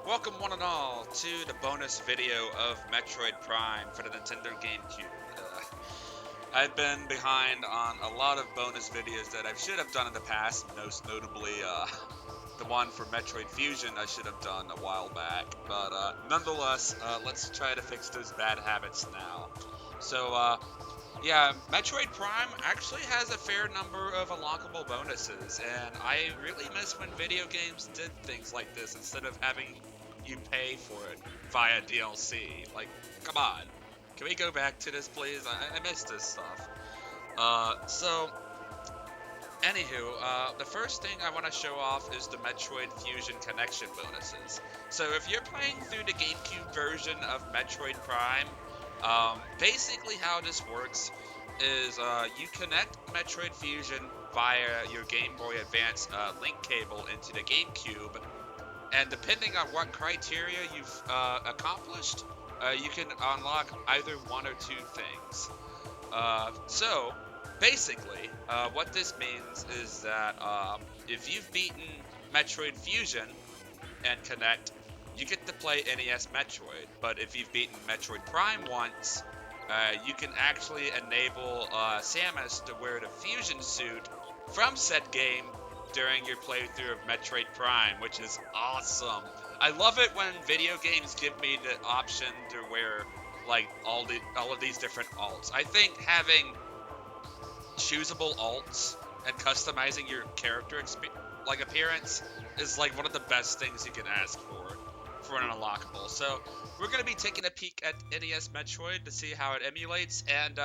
Welcome one and all to the bonus video of Metroid Prime for the Nintendo GameCube. I've been behind on a lot of bonus videos that I should have done in the past, most notably the one for Metroid Fusion I should have done a while back. But nonetheless, let's try to fix those bad habits now. So, yeah, Metroid Prime actually has a fair number of unlockable bonuses, and I really miss when video games did things like this instead of having you pay for it via DLC. Like, come on. Can we go back to this, please? I miss this stuff. So, anywho, the first thing I want to show off is the Metroid Fusion Connection bonuses. So if you're playing through the GameCube version of Metroid Prime, basically how this works is you connect Metroid Fusion via your Game Boy Advance link cable into the GameCube, and depending on what criteria you've accomplished, you can unlock either one or two things. So, basically, what this means is that if you've beaten Metroid Fusion and Connect, you get to play NES Metroid. But if you've beaten Metroid Prime once, you can actually enable Samus to wear the Fusion suit from said game during your playthrough of Metroid Prime, which is awesome. I love it when video games give me the option to wear like all of these different alts. I think having choosable alts and customizing your character appearance is like one of the best things you can ask for an unlockable. So we're gonna be taking a peek at NES Metroid to see how it emulates, and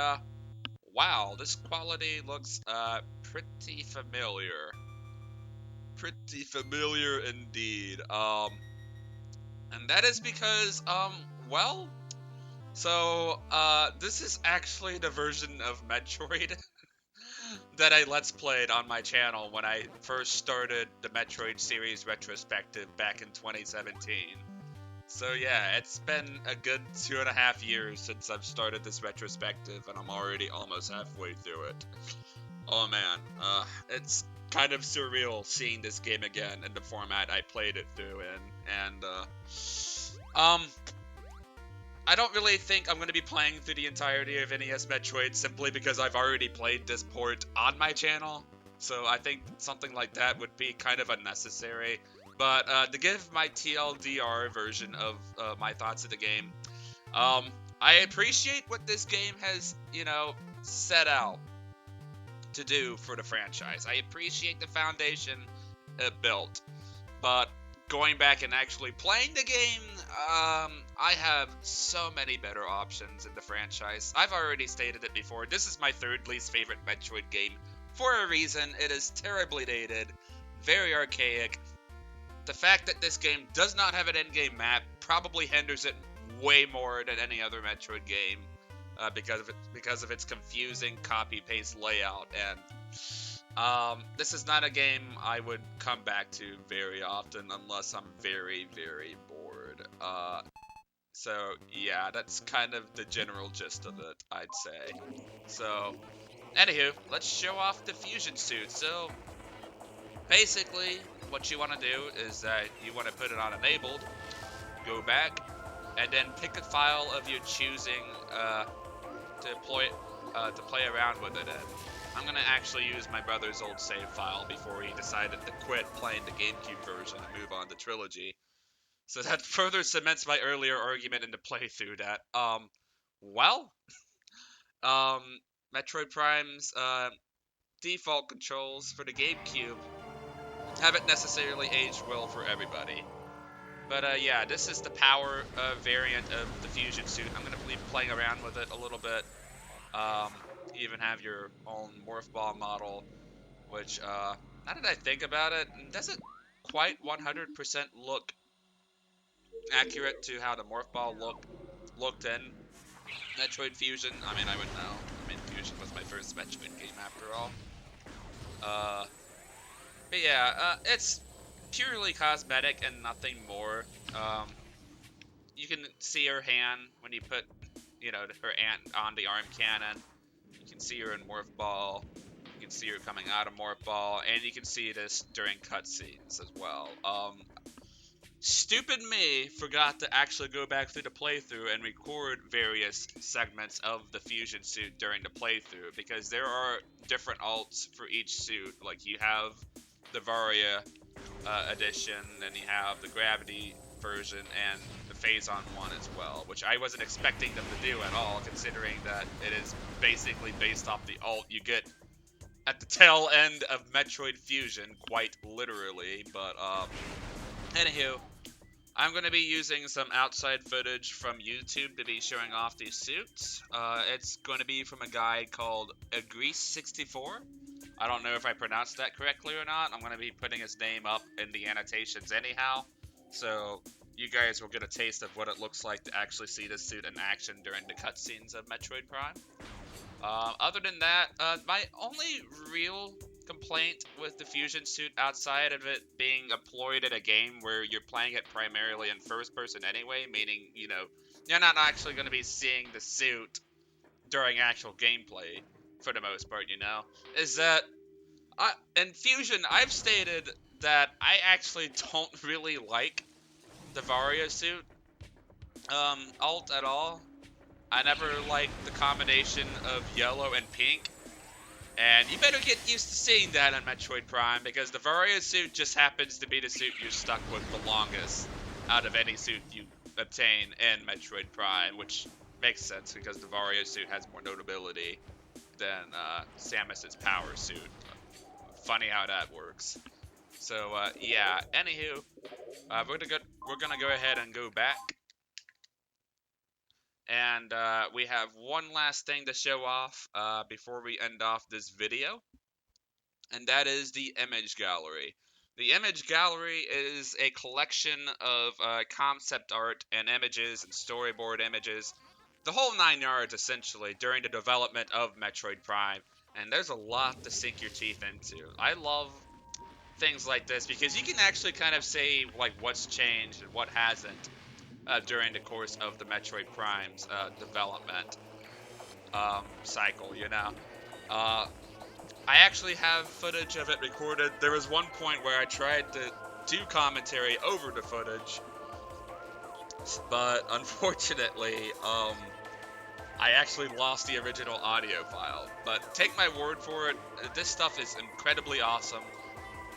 wow, this quality looks pretty familiar. Pretty familiar indeed. And that is because well, this is actually the version of Metroid that I Let's Played on my channel when I first started the Metroid series retrospective back in 2017. So yeah, it's been a good 2.5 years since I've started this retrospective, and I'm already almost halfway through it. Oh man, it's kind of surreal seeing this game again in the format I played it through in, and um, I don't really think I'm going to be playing through the entirety of NES Metroid simply because I've already played this port on my channel. So I think something like that would be kind of unnecessary. But to give my TLDR version of my thoughts of the game, um, I appreciate what this game has, set out to do for the franchise. I appreciate the foundation it built. But going back and actually playing the game, I have so many better options in the franchise. I've already stated it before. This is my third least favorite Metroid game for a reason. It is terribly dated, very archaic. The fact that this game does not have an endgame map probably hinders it way more than any other Metroid game because of its confusing copy paste layout, and this is not a game I would come back to very often unless I'm very, very bored. So yeah, that's kind of the general gist of it, I'd say. So, anywho, let's show off the fusion suit. So, basically, what you want to do is that you want to put it on enabled, go back, and then pick a file of your choosing to play around with it in. I'm gonna actually use my brother's old save file before he decided to quit playing the GameCube version and move on to Trilogy. So that further cements my earlier argument in the playthrough that, well, um, Metroid Prime's default controls for the GameCube haven't necessarily aged well for everybody. But yeah, this is the power variant of the Fusion suit. I'm gonna be playing around with it a little bit. Um, you even have your own morph ball model, which, now that I think about it, doesn't quite 100% look accurate to how the morph ball looked in Metroid Fusion. I mean, I would know. I mean, Fusion was my first Metroid game after all. Uh, but yeah, it's purely cosmetic and nothing more. You can see her hand when you put, her hand on the arm cannon. You can see her in Morph Ball. You can see her coming out of Morph Ball, and you can see this during cutscenes as well. Stupid me forgot to actually go back through the playthrough and record various segments of the fusion suit during the playthrough, because there are different alts for each suit. Like, you have the Varia edition, and you have the Gravity version, and the Phazon one as well, which I wasn't expecting them to do at all, considering that it is basically based off the alt you get at the tail end of Metroid Fusion, quite literally. But anywho, I'm going to be using some outside footage from YouTube to be showing off these suits. It's going to be from a guy called Agrease64. I don't know if I pronounced that correctly or not. I'm going to be putting his name up in the annotations anyhow, so you guys will get a taste of what it looks like to actually see this suit in action during the cutscenes of Metroid Prime. Other than that, my only real complaint with the fusion suit, outside of it being employed in a game where you're playing it primarily in first person anyway, meaning, you know, you're not actually going to be seeing the suit during actual gameplay for the most part, you know, is that in Fusion, I've stated that I actually don't really like the Varia suit alt at all. I never liked the combination of yellow and pink. And you better get used to seeing that on Metroid Prime, because the Varia suit just happens to be the suit you're stuck with the longest out of any suit you obtain in Metroid Prime, which makes sense because the Varia suit has more notability than Samus's power suit. Funny how that works. So yeah. Anywho, we're gonna go ahead and go back. And we have one last thing to show off before we end off this video, and that is the image gallery. The image gallery is a collection of concept art and images and storyboard images, the whole 9 yards essentially, during the development of Metroid Prime. And there's a lot to sink your teeth into. I love things like this because you can actually kind of say like what's changed and what hasn't during the course of the Metroid Prime's development cycle, you know. I actually have footage of it recorded. There was one point where I tried to do commentary over the footage, but unfortunately, I actually lost the original audio file. But take my word for it, this stuff is incredibly awesome.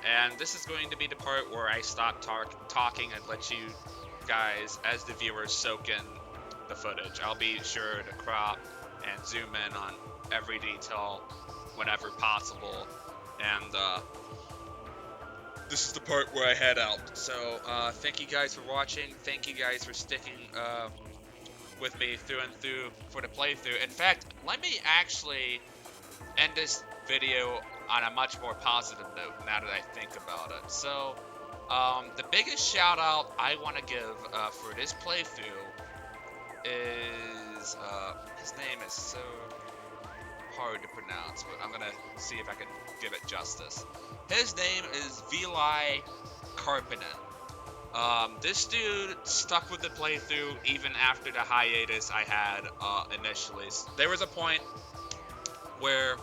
And this is going to be the part where I stop talking and let you guys, as the viewers, soak in the footage. I'll be sure to crop and zoom in on every detail whenever possible. And this is the part where I head out. So thank you guys for watching. Thank you guys for sticking with me through and through for the playthrough. In fact, let me actually end this video on a much more positive note now that I think about it. So the biggest shout out I want to give for this playthrough is, his name is so hard to pronounce, but I'm gonna see if I can give it justice. His name is Vili Karppinen. This dude stuck with the playthrough even after the hiatus I had initially. There was a point where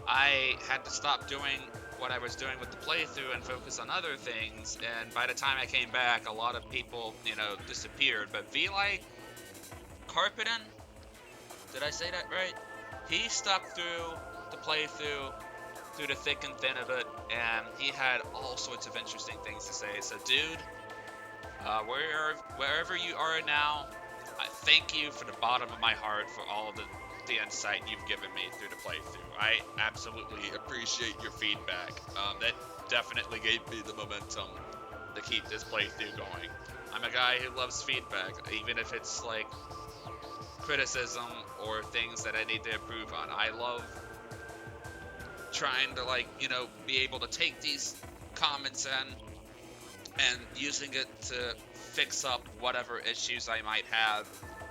I had to stop doing what I was doing with the playthrough and focus on other things, and by the time I came back, a lot of people, you know, disappeared. But Vili Karppinen, did I say that right? He stuck through the playthrough, through the thick and thin of it, and he had all sorts of interesting things to say. So, dude, wherever you are now, I thank you for the bottom of my heart for all the insight you've given me through the playthrough. I absolutely appreciate your feedback. That definitely gave me the momentum to keep this playthrough going. I'm a guy who loves feedback, even if it's like criticism or things that I need to improve on. I love trying to, like, you know, be able to take these comments in and using it to fix up whatever issues I might have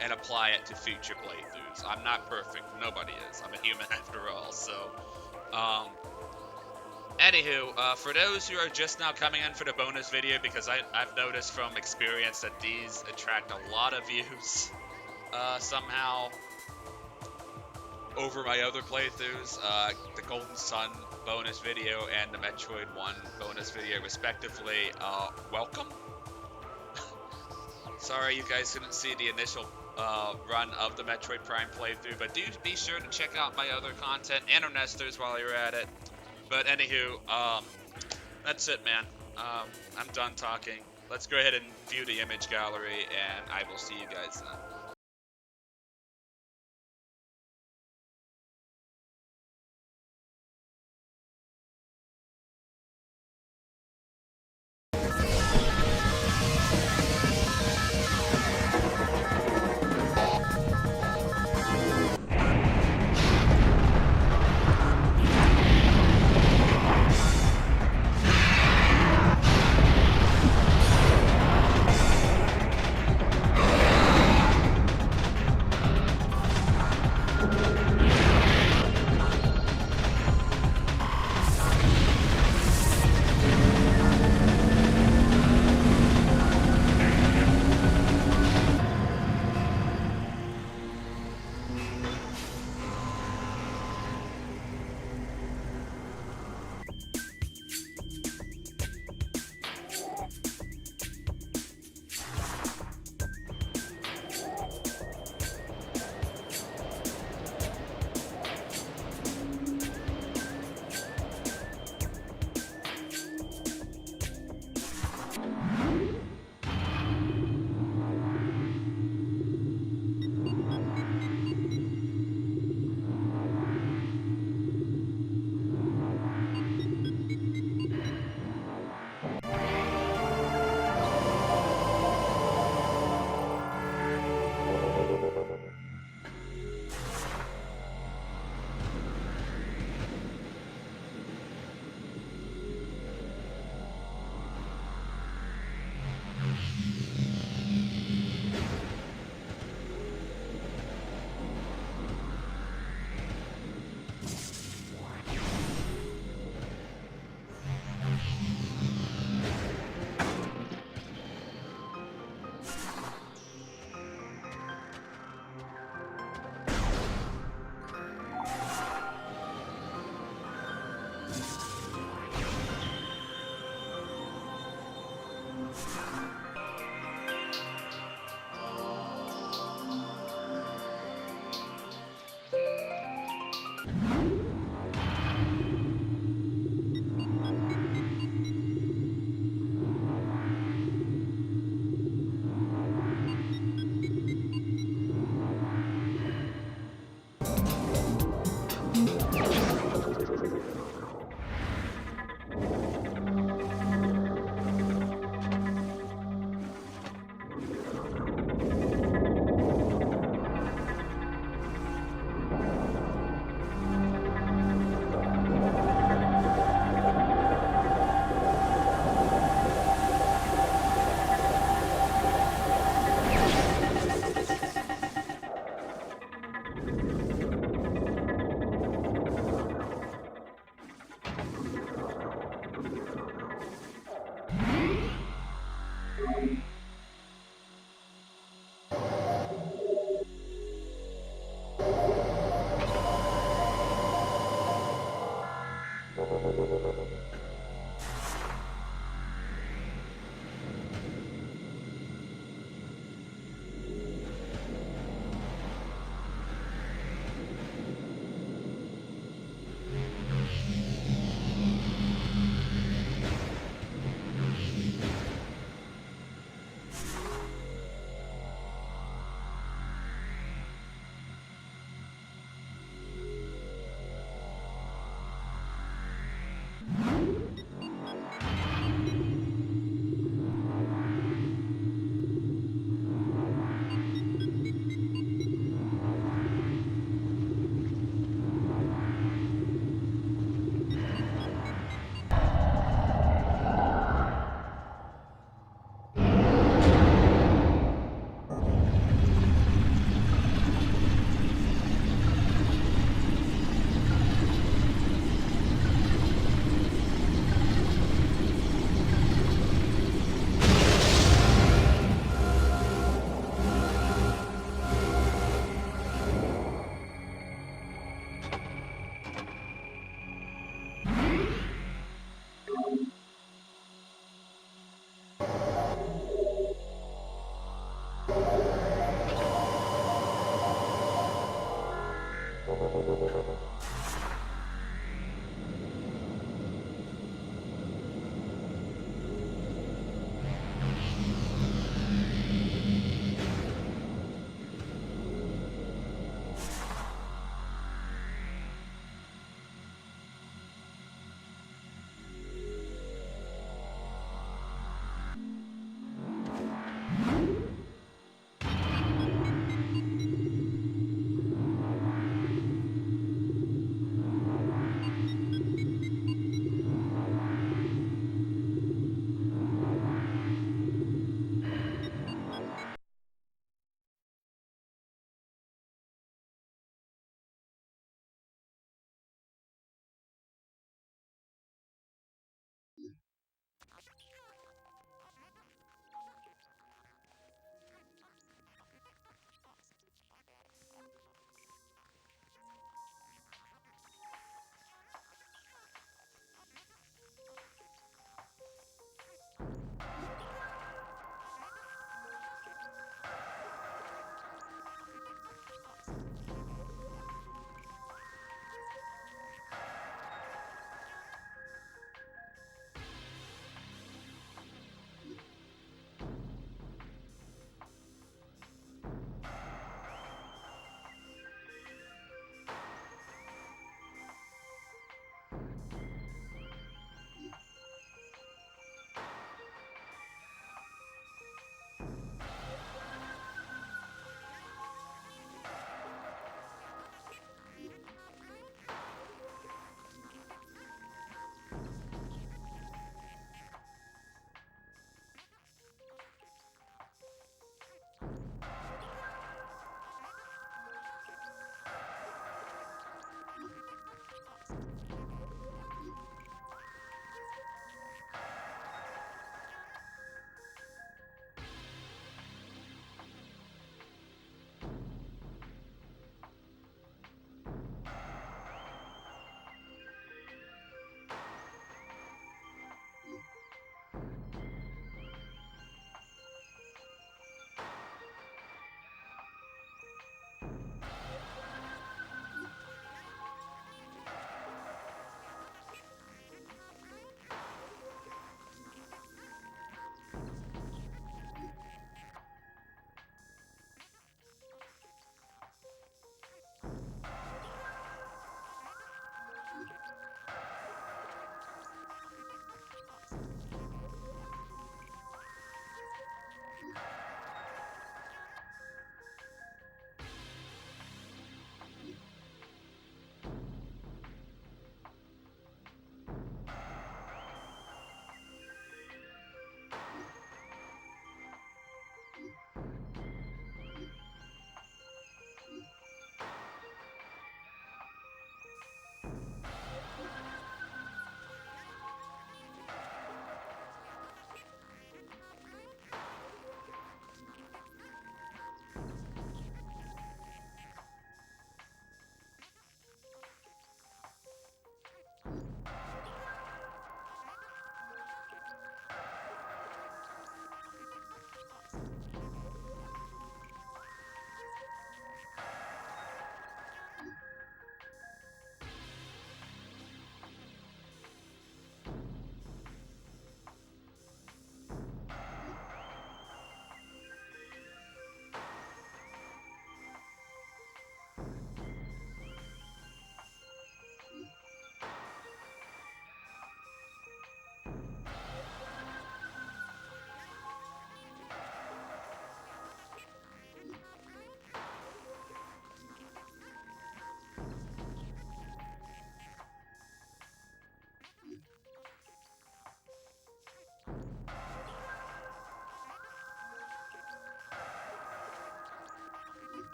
and apply it to future playthroughs. I'm not perfect. Nobody is. I'm a human after all. So, anywho, for those who are just now coming in for the bonus video, because I've noticed from experience that these attract a lot of views somehow over my other playthroughs, the Golden Sun bonus video and the Metroid 1 bonus video respectively, welcome. Sorry you guys couldn't see the initial run of the Metroid Prime playthrough, but do be sure to check out my other content and Ernesto's while you're at it. But anywho, that's it, man. I'm done talking. Let's go ahead and view the image gallery, and I will see you guys then.